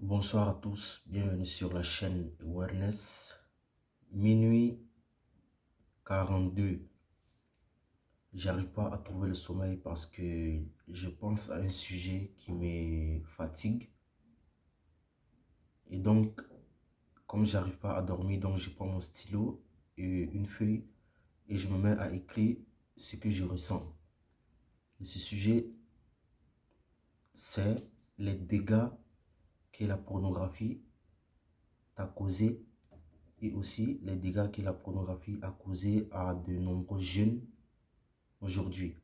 Bonsoir à tous, bienvenue sur la chaîne Awareness. Minuit 42. J'arrive pas à trouver le sommeil parce que je pense à un sujet qui me fatigue. Et donc, comme j'arrive pas à dormir, donc je prends mon stylo et une feuille et je me mets à écrire ce que je ressens. Et ce sujet, c'est les dégâts que la pornographie t'a causé et aussi les dégâts que la pornographie a causé à de nombreux jeunes aujourd'hui.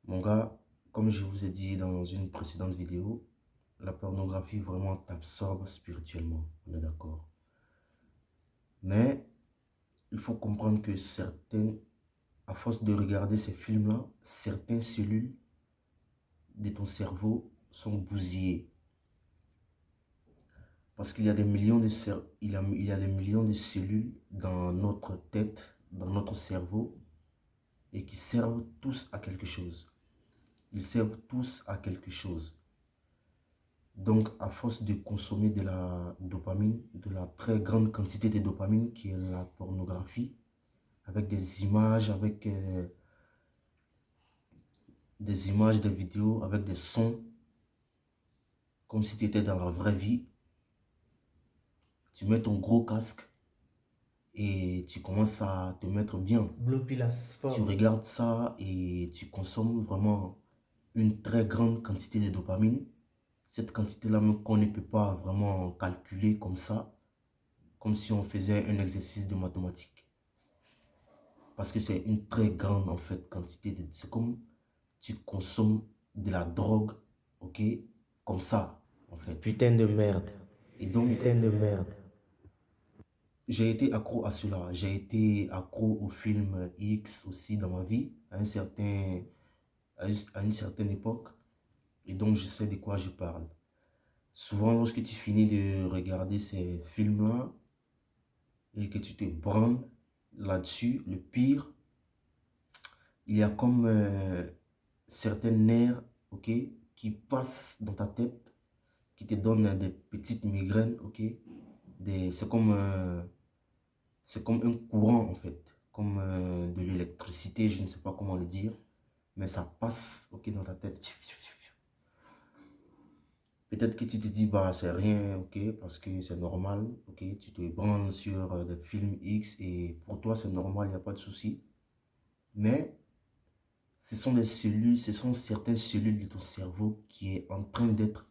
Mon gars, comme je vous ai dit dans une précédente vidéo, la pornographie vraiment t'absorbe spirituellement, on est d'accord. Mais il faut comprendre que à force de regarder ces films-là, certaines cellules de ton cerveau sont bousillées. Parce qu'il y a des millions il y a des millions de cellules dans notre tête, dans notre cerveau, et qui servent tous à quelque chose. Ils servent tous à quelque chose. Donc, à force de consommer de la dopamine, de la très grande quantité de dopamine qui est la pornographie, avec des images, des vidéos, avec des sons, comme si tu étais dans la vraie vie, tu mets ton gros casque et tu commences à te mettre bien. Tu regardes ça et tu consommes vraiment une très grande quantité de dopamine. Cette quantité-là qu'on ne peut pas vraiment calculer comme ça, comme si on faisait un exercice de mathématiques. Parce que c'est une très grande en fait quantité de... C'est comme tu consommes de la drogue, ok? Comme ça, en fait. Putain de merde. Et donc, Putain de merde. j'ai été accro à cela. J'ai été accro au film X aussi dans ma vie, à une certaine époque. Et donc, je sais de quoi je parle. Souvent, lorsque tu finis de regarder ces films-là et que tu te branles là-dessus, le pire, il y a comme certains nerfs, ok, qui passent dans ta tête, qui te donnent des petites migraines, ok. C'est comme un courant en fait, comme de l'électricité, je ne sais pas comment le dire, mais ça passe, ok, dans ta tête. Peut-être que tu te dis, bah c'est rien, ok, parce que c'est normal, ok, tu te branles sur des films X et pour toi c'est normal, il n'y a pas de souci. Mais ce sont des cellules, ce sont certaines cellules de ton cerveau qui est en train d'être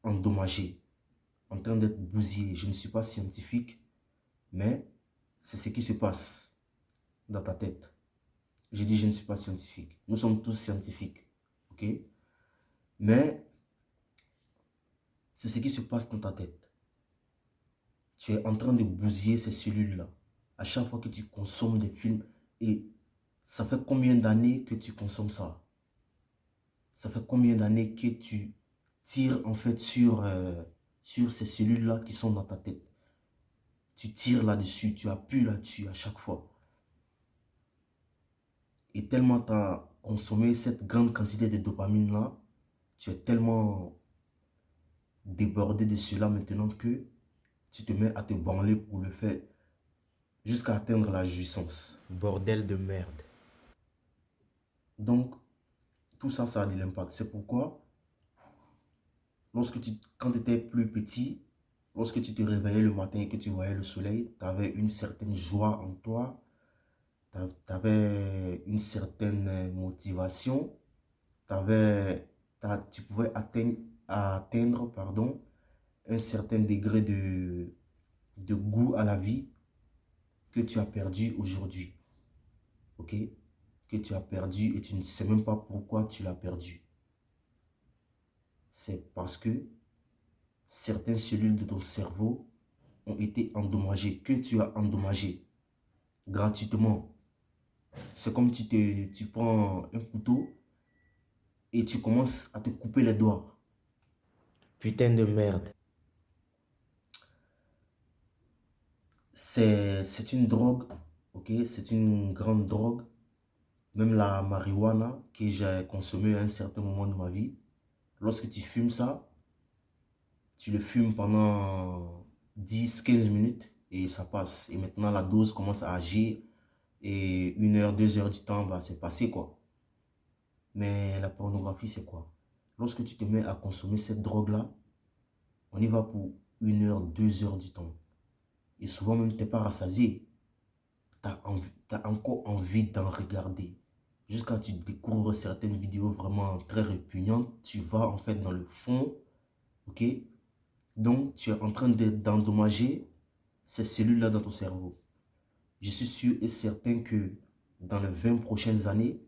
endommagées, en train d'être bousillées. Je ne suis pas scientifique, mais c'est ce qui se passe dans ta tête. Je dis je ne suis pas scientifique. Nous sommes tous scientifiques, ok? Mais c'est ce qui se passe dans ta tête. Tu es en train de bousiller ces cellules-là. À chaque fois que tu consommes des films, et ça fait combien d'années que tu consommes ça? Ça fait combien d'années que tu tires en fait sur ces cellules-là qui sont dans ta tête? Tu tires là-dessus, tu appuies là-dessus à chaque fois. Et tellement tu as consommé cette grande quantité de dopamine-là, tu es tellement débordé de cela maintenant que tu te mets à te branler pour le faire jusqu'à atteindre la jouissance. Bordel de merde. Donc, tout ça, ça a de l'impact. C'est pourquoi, quand tu étais plus petit, lorsque tu te réveillais le matin et que tu voyais le soleil, tu avais une certaine joie en toi, tu avais une certaine motivation, tu pouvais atteindre pardon, un certain degré de goût à la vie que tu as perdu aujourd'hui. Ok? Que tu as perdu et tu ne sais même pas pourquoi tu l'as perdu. C'est parce que certaines cellules de ton cerveau ont été endommagées, que tu as endommagées gratuitement. C'est comme tu prends un couteau et tu commences à te couper les doigts. Putain de merde. C'est une drogue, ok? C'est une grande drogue. Même la marijuana que j'ai consommée à un certain moment de ma vie Lorsque tu fumes ça, tu le fumes pendant 10 à 15 minutes et ça passe. Et maintenant, la dose commence à agir et 1 heure, 2 heures du temps, bah, c'est passé quoi. Mais la pornographie, c'est quoi? Lorsque tu te mets à consommer cette drogue-là, on y va pour 1 heure, 2 heures du temps. Et souvent même, tu n'es pas rassasié. Tu as encore envie d'en regarder. Jusqu'à ce que tu découvres certaines vidéos vraiment très répugnantes, tu vas en fait dans le fond, ok? Donc, tu es en train d'endommager ces cellules-là dans ton cerveau. Je suis sûr et certain que dans les 20 prochaines années,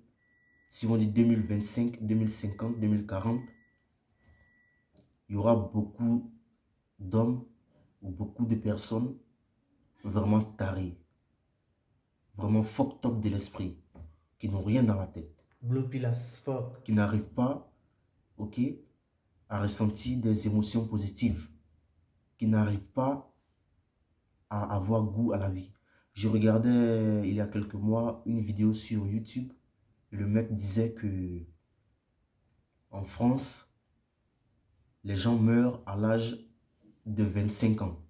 si on dit 2025, 2050, 2040, il y aura beaucoup d'hommes ou beaucoup de personnes vraiment tarées, vraiment fucked up de l'esprit, qui n'ont rien dans la tête, Blue pill as fuck. qui n'arrivent pas, ok, à ressentir des émotions positives, qui n'arrivent pas à avoir goût à la vie. Je regardais il y a quelques mois une vidéo sur YouTube. Le mec disait que en France, les gens meurent à l'âge de 25 ans.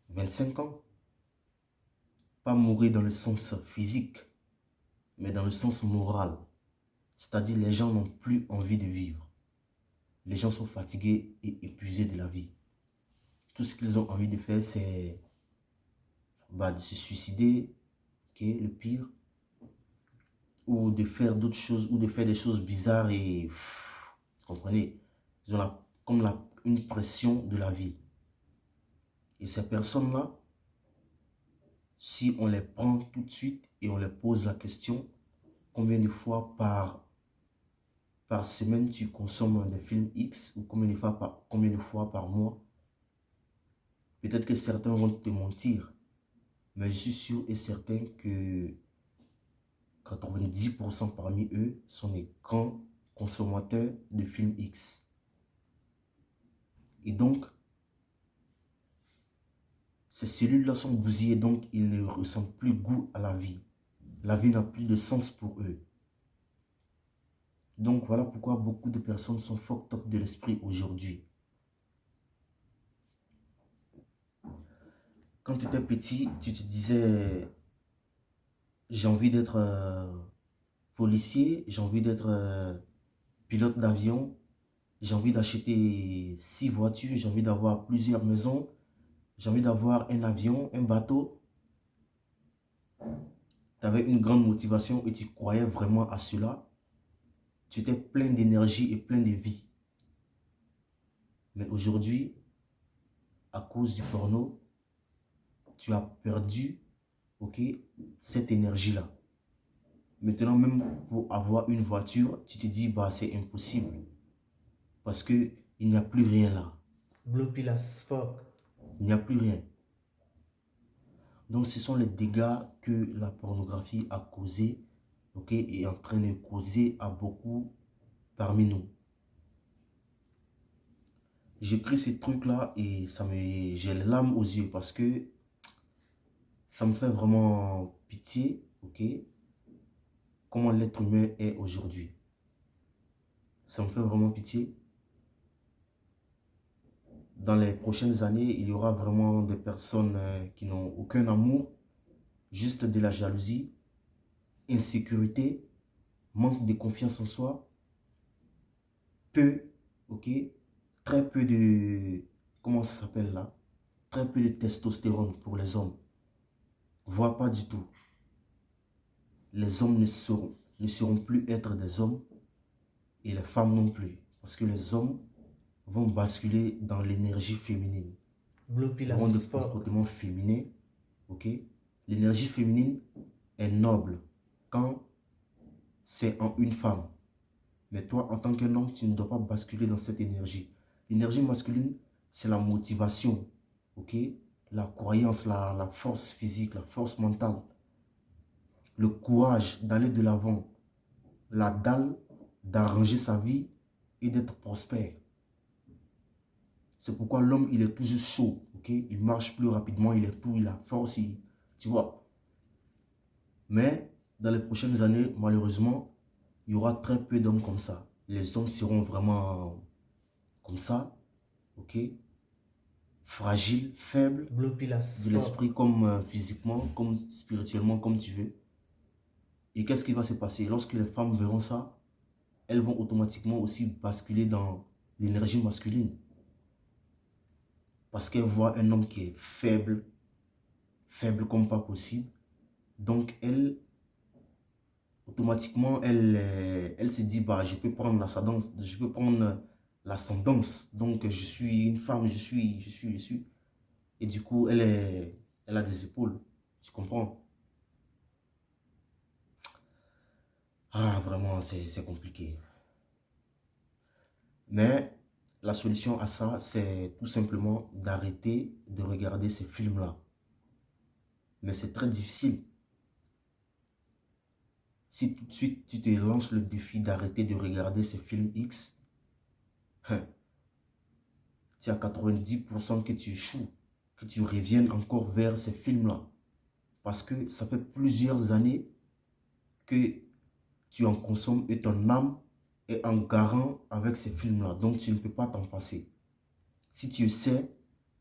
25 ans, pas mourir dans le sens physique, mais dans le sens moral. C'est-à-dire les gens n'ont plus envie de vivre. Les gens sont fatigués et épuisés de la vie. Tout ce qu'ils ont envie de faire, c'est de se suicider, okay, le pire, ou de faire d'autres choses, ou de faire des choses bizarres et, vous comprenez, ils ont une pression de la vie. Et ces personnes-là, si on les prend tout de suite et on les pose la question, combien de fois par semaine tu consommes des films X, ou combien de fois par mois, peut-être que certains vont te mentir, mais je suis sûr et certain que 90% parmi eux sont des grands consommateurs de films X. Et donc, ces cellules-là sont bousillées, donc ils ne ressentent plus goût à la vie. La vie n'a plus de sens pour eux. Donc voilà pourquoi beaucoup de personnes sont fucked up de l'esprit aujourd'hui. Quand tu étais petit, tu te disais, j'ai envie d'être policier, j'ai envie d'être pilote d'avion, j'ai envie d'acheter 6 voitures, j'ai envie d'avoir plusieurs maisons, j'ai envie d'avoir un avion, un bateau. Tu avais une grande motivation et tu croyais vraiment à cela. Tu étais plein d'énergie et plein de vie. Mais aujourd'hui, à cause du porno, tu as perdu, ok, cette énergie-là. Maintenant, même pour avoir une voiture, tu te dis, bah, c'est impossible. Parce qu'il n'y a plus rien là. Blue pill as fuck. Il n'y a plus rien. Donc, ce sont les dégâts que la pornographie a causés, ok, et est en train de causer à beaucoup parmi nous. J'écris ces trucs-là et j'ai les larmes aux yeux parce que ça me fait vraiment pitié, ok, comment l'être humain est aujourd'hui. Ça me fait vraiment pitié. Dans les prochaines années, il y aura vraiment des personnes qui n'ont aucun amour, juste de la jalousie, insécurité, manque de confiance en soi, peu, ok, très peu de, comment ça s'appelle là, très peu de testostérone pour les hommes, voire pas du tout. Les hommes ne seront plus être des hommes et les femmes non plus, parce que les hommes vont basculer dans l'énergie féminine. Blue pill Ils auront des as fuck. comportements féminins, ok. L'énergie féminine est noble quand c'est en une femme. Mais toi, en tant qu'un homme, tu ne dois pas basculer dans cette énergie. L'énergie masculine, c'est la motivation, ok? La croyance, la force physique, la force mentale, le courage d'aller de l'avant, la dalle d'arranger sa vie et d'être prospère. C'est pourquoi l'homme, il est toujours chaud, ok? Il marche plus rapidement, il a force, tu vois. Mais dans les prochaines années, malheureusement, il y aura très peu d'hommes comme ça. les hommes seront vraiment comme ça, ok? Fragiles, faibles, Blue pill as de fuck. l'esprit comme physiquement, comme spirituellement, comme tu veux. Et qu'est-ce qui va se passer? Lorsque les femmes verront ça, elles vont automatiquement aussi basculer dans l'énergie masculine. Parce qu'elles voient un homme qui est faible, faible comme pas possible. Donc, automatiquement, elle se dit, bah, je peux prendre l'ascendance, je peux prendre l'ascendance. Donc, je suis une femme, je suis. Et du coup, elle a des épaules. Tu comprends? Ah, vraiment, c'est compliqué. Mais la solution à ça, c'est tout simplement d'arrêter de regarder ces films-là. Mais c'est très difficile. Si tout de suite tu te lances le défi d'arrêter de regarder ces films X, tu as 90% que tu échoues, que tu reviennes encore vers ces films-là. Parce que ça fait plusieurs années que tu en consommes et ton âme est en garant avec ces films-là. Donc tu ne peux pas t'en passer. Si tu sais,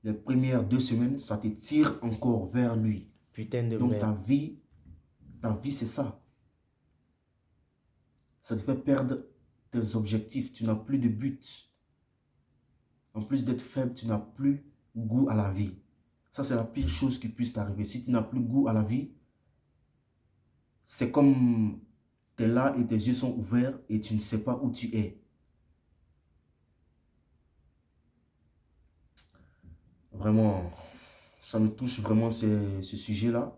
les premières 2 semaines, ça te tire encore vers lui. Putain de Donc merde. ta vie c'est ça. Ça te fait perdre tes objectifs. Tu n'as plus de but. En plus d'être faible, tu n'as plus goût à la vie. Ça, c'est la pire chose qui puisse t'arriver. Si tu n'as plus goût à la vie, c'est comme tu es là et tes yeux sont ouverts et tu ne sais pas où tu es. Vraiment, ça me touche vraiment ce sujet-là.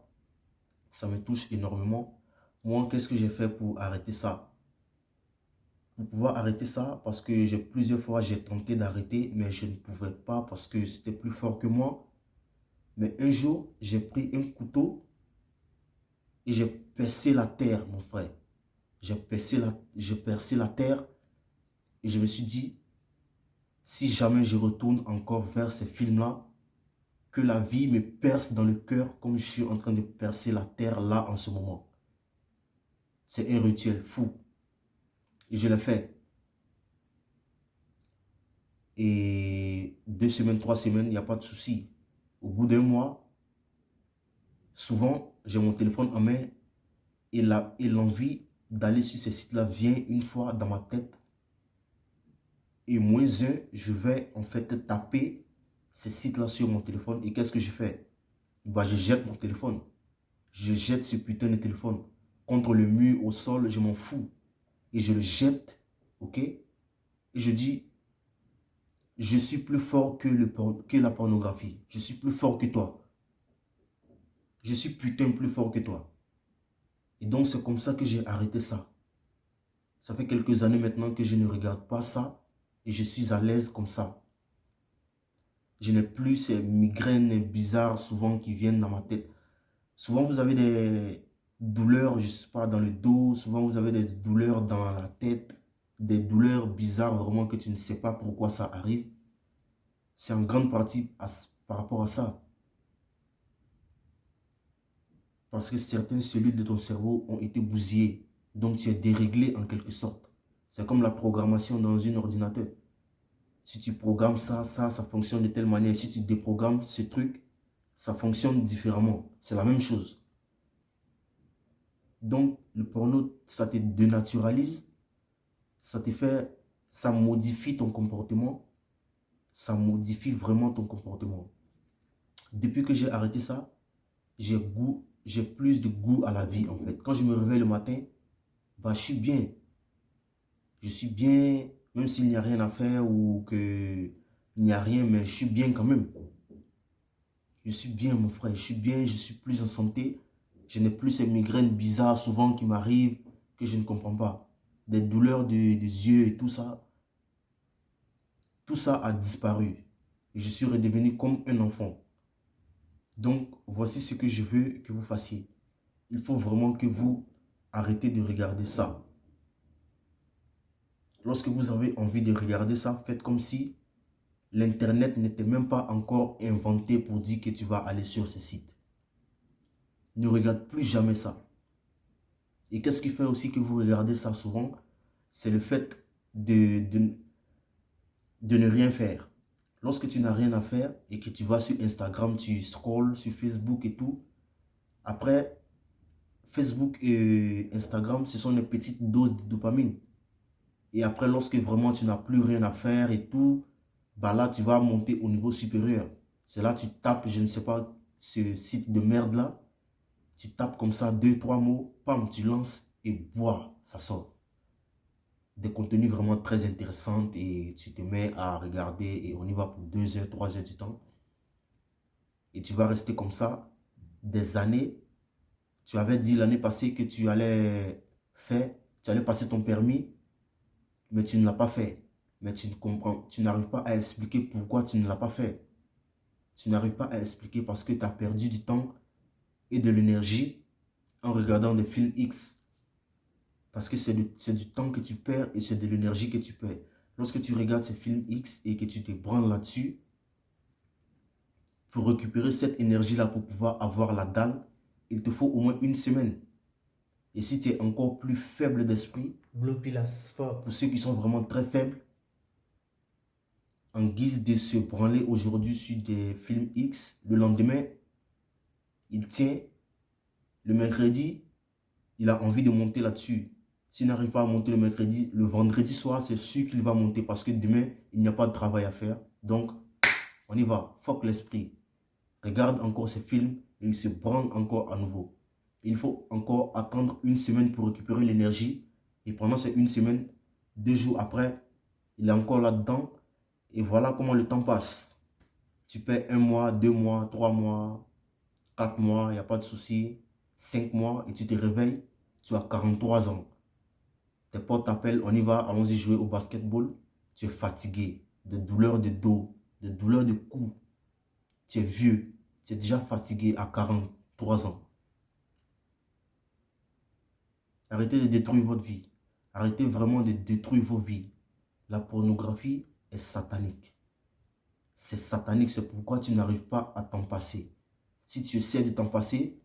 Ça me touche énormément. Moi, qu'est-ce que j'ai fait pour arrêter ça? Pour pouvoir arrêter ça, parce que plusieurs fois, j'ai tenté d'arrêter, mais je ne pouvais pas parce que c'était plus fort que moi. Mais un jour, j'ai pris un couteau et j'ai percé la terre, mon frère. J'ai percé la terre et je me suis dit, si jamais je retourne encore vers ces films-là, que la vie me perce dans le cœur comme je suis en train de percer la terre là en ce moment. C'est un rituel fou. Et je l'ai fait. Et 2 semaines, 3 semaines, il n'y a pas de souci. Au bout d'un mois, souvent, j'ai mon téléphone en main et l'envie d'aller sur ces sites-là vient une fois dans ma tête. Et -1, je vais en fait taper ces sites-là sur mon téléphone. Et qu'est-ce que je fais? Bah, je jette mon téléphone. Je jette ce putain de téléphone contre le mur, au sol, je m'en fous. Et je le jette, ok? Et je dis, je suis plus fort que la pornographie. Je suis plus fort que toi. Je suis putain plus fort que toi. Et donc, c'est comme ça que j'ai arrêté ça. Ça fait quelques années maintenant que je ne regarde pas ça et je suis à l'aise comme ça. Je n'ai plus ces migraines bizarres souvent qui viennent dans ma tête. Souvent, vous avez des douleurs, je ne sais pas, dans le dos. Souvent, vous avez des douleurs dans la tête. Des douleurs bizarres, vraiment, que tu ne sais pas pourquoi ça arrive. C'est en grande partie par rapport à ça. Parce que certaines cellules de ton cerveau ont été bousillées. Donc, tu es déréglé en quelque sorte. C'est comme la programmation dans un ordinateur. Si tu programmes ça fonctionne de telle manière. Si tu déprogrammes ce truc, ça fonctionne différemment. C'est la même chose. Donc, le porno, ça te dénaturalise. Ça modifie ton comportement. Ça modifie vraiment ton comportement. Depuis que j'ai arrêté ça, j'ai plus de goût à la vie en fait. Quand je me réveille le matin, bah, je suis bien. Je suis bien, même s'il n'y a rien à faire ou qu'il n'y a rien, mais je suis bien quand même. Je suis bien, mon frère, je suis bien, je suis plus en santé. Je n'ai plus ces migraines bizarres souvent qui m'arrivent, que je ne comprends pas. Des douleurs des yeux et tout ça. Tout ça a disparu. Et je suis redevenu comme un enfant. Donc, voici ce que je veux que vous fassiez. Il faut vraiment que vous arrêtez de regarder ça. Lorsque vous avez envie de regarder ça, faites comme si l'Internet n'était même pas encore inventé pour dire que tu vas aller sur ces sites. Ne regarde plus jamais ça. Et qu'est-ce qui fait aussi que vous regardez ça souvent? C'est le fait de ne rien faire. Lorsque tu n'as rien à faire et que tu vas sur Instagram, tu scrolles sur Facebook et tout, après, Facebook et Instagram, ce sont des petites doses de dopamine. Et après, lorsque vraiment tu n'as plus rien à faire et tout, bah là, tu vas monter au niveau supérieur. C'est là tu tapes, je ne sais pas, ce site de merde là. Tu tapes comme ça, 2, 3 mots, pam, tu lances et bois, ça sort. Des contenus vraiment très intéressants et tu te mets à regarder et on y va pour 2 heures, 3 heures du temps. Et tu vas rester comme ça des années. Tu avais dit l'année passée que tu allais faire, tu allais passer ton permis, mais tu ne l'as pas fait. Mais tu ne comprends, tu n'arrives pas à expliquer pourquoi tu ne l'as pas fait. Tu n'arrives pas à expliquer parce que tu as perdu du temps et de l'énergie en regardant des films X. Parce que c'est du temps que tu perds et c'est de l'énergie que tu perds. Lorsque tu regardes ces films X et que tu te branles là-dessus, pour récupérer cette énergie-là, pour pouvoir avoir la dalle, il te faut au moins une semaine. Et si tu es encore plus faible d'esprit, Blue pill as fuck. pour ceux qui sont vraiment très faibles, en guise de se branler aujourd'hui sur des films X, le lendemain, il tient, le mercredi, il a envie de monter là-dessus. S'il n'arrive pas à monter le mercredi, le vendredi soir, c'est sûr qu'il va monter parce que demain, il n'y a pas de travail à faire. Donc, on y va. Fuck l'esprit. Regarde encore ces films et il se branle encore à nouveau. Il faut encore attendre une semaine pour récupérer l'énergie. Et pendant ces une semaine, 2 jours après, il est encore là-dedans. Et voilà comment le temps passe. Tu perds 1 mois, 2 mois, 3 mois, 4 mois, il n'y a pas de souci. 5 mois et tu te réveilles, tu as 43 ans. Tes potes t'appellent, on y va, allons-y jouer au basketball. Tu es fatigué, des douleurs de dos, des douleurs de cou. Tu es vieux, tu es déjà fatigué à 43 ans. Arrêtez de détruire votre vie. Arrêtez vraiment de détruire vos vies. La pornographie est satanique. C'est satanique, c'est pourquoi tu n'arrives pas à t'en passer. Si tu essaies de t'en passer,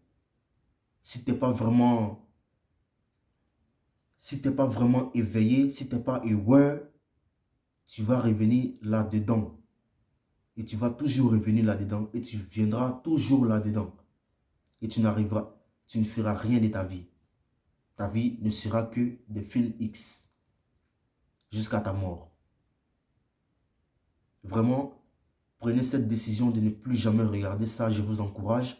si tu n'es pas vraiment éveillé, si tu n'es pas aware, tu vas revenir là-dedans. Et tu vas toujours revenir là-dedans. Et tu viendras toujours là-dedans. Et tu ne feras rien de ta vie. Ta vie ne sera que des films X. Jusqu'à ta mort. Vraiment, prenez cette décision de ne plus jamais regarder ça. Je vous encourage.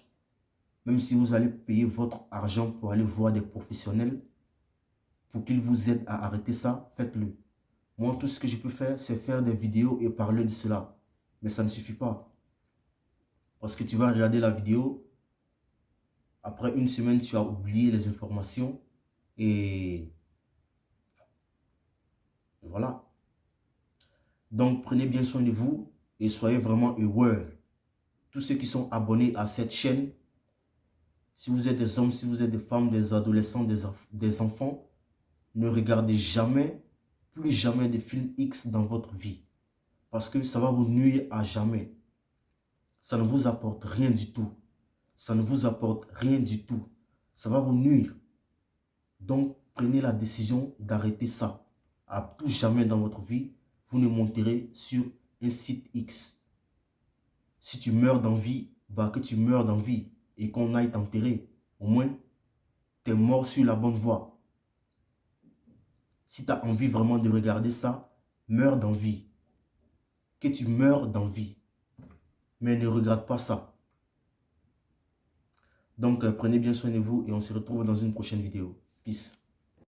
Même si vous allez payer votre argent pour aller voir des professionnels, pour qu'ils vous aident à arrêter ça, faites-le. Moi, tout ce que je peux faire, c'est faire des vidéos et parler de cela. Mais ça ne suffit pas. Parce que tu vas regarder la vidéo, après une semaine, tu as oublié les informations et voilà. Donc, prenez bien soin de vous et soyez vraiment aware. Tous ceux qui sont abonnés à cette chaîne, si vous êtes des hommes, si vous êtes des femmes, des adolescents, des enfants, ne regardez jamais, plus jamais de films X dans votre vie. Parce que ça va vous nuire à jamais. Ça ne vous apporte rien du tout. Ça ne vous apporte rien du tout. Ça va vous nuire. Donc, prenez la décision d'arrêter ça. À tout jamais dans votre vie, vous ne monterez sur un site X. Si tu meurs d'envie, bah que tu meurs d'envie et qu'on aille t'enterrer. Au moins, tu es mort sur la bonne voie. Si tu as envie vraiment de regarder ça, meurs d'envie. Que tu meurs d'envie. Mais ne regarde pas ça. Donc, prenez bien soin de vous et on se retrouve dans une prochaine vidéo. Peace.